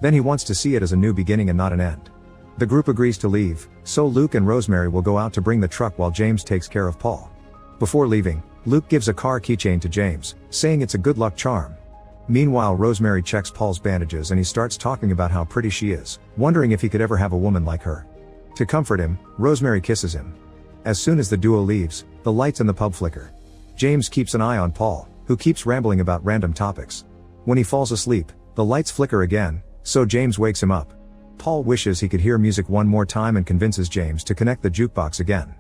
Then he wants to see it as a new beginning and not an end. The group agrees to leave, so Luke and Rosemary will go out to bring the truck while James takes care of Paul. Before leaving, Luke gives a car keychain to James, saying it's a good luck charm. Meanwhile, Rosemary checks Paul's bandages and he starts talking about how pretty she is, wondering if he could ever have a woman like her. To comfort him, Rosemary kisses him. As soon as the duo leaves, the lights in the pub flicker. James keeps an eye on Paul, who keeps rambling about random topics. When he falls asleep, the lights flicker again, so James wakes him up. Paul wishes he could hear music one more time and convinces James to connect the jukebox again.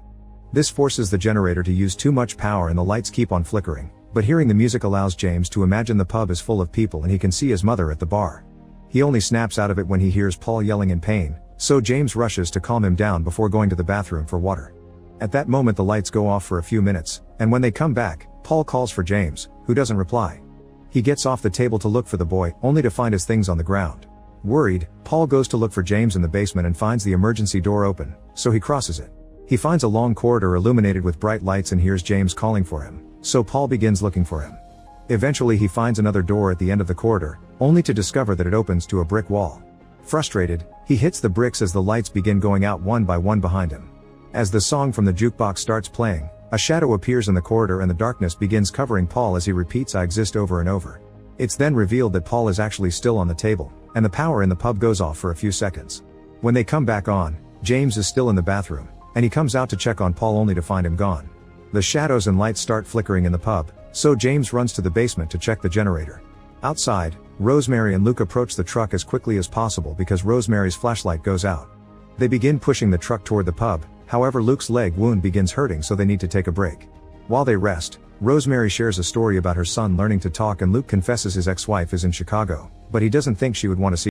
This forces the generator to use too much power and the lights keep on flickering, but hearing the music allows James to imagine the pub is full of people and he can see his mother at the bar. He only snaps out of it when he hears Paul yelling in pain, so James rushes to calm him down before going to the bathroom for water. At that moment the lights go off for a few minutes, and when they come back, Paul calls for James, who doesn't reply. He gets off the table to look for the boy, only to find his things on the ground. Worried, Paul goes to look for James in the basement and finds the emergency door open, so he crosses it. He finds a long corridor illuminated with bright lights and hears James calling for him, so Paul begins looking for him. Eventually he finds another door at the end of the corridor, only to discover that it opens to a brick wall. Frustrated, he hits the bricks as the lights begin going out one by one behind him. As the song from the jukebox starts playing, a shadow appears in the corridor and the darkness begins covering Paul as he repeats "I exist" over and over. It's then revealed that Paul is actually still on the table, and the power in the pub goes off for a few seconds. When they come back on, James is still in the bathroom, and he comes out to check on Paul only to find him gone. The shadows and lights start flickering in the pub, so James runs to the basement to check the generator. Outside, Rosemary and Luke approach the truck as quickly as possible because Rosemary's flashlight goes out. They begin pushing the truck toward the pub, however Luke's leg wound begins hurting so they need to take a break. While they rest, Rosemary shares a story about her son learning to talk and Luke confesses his ex-wife is in Chicago, but he doesn't think she would want to see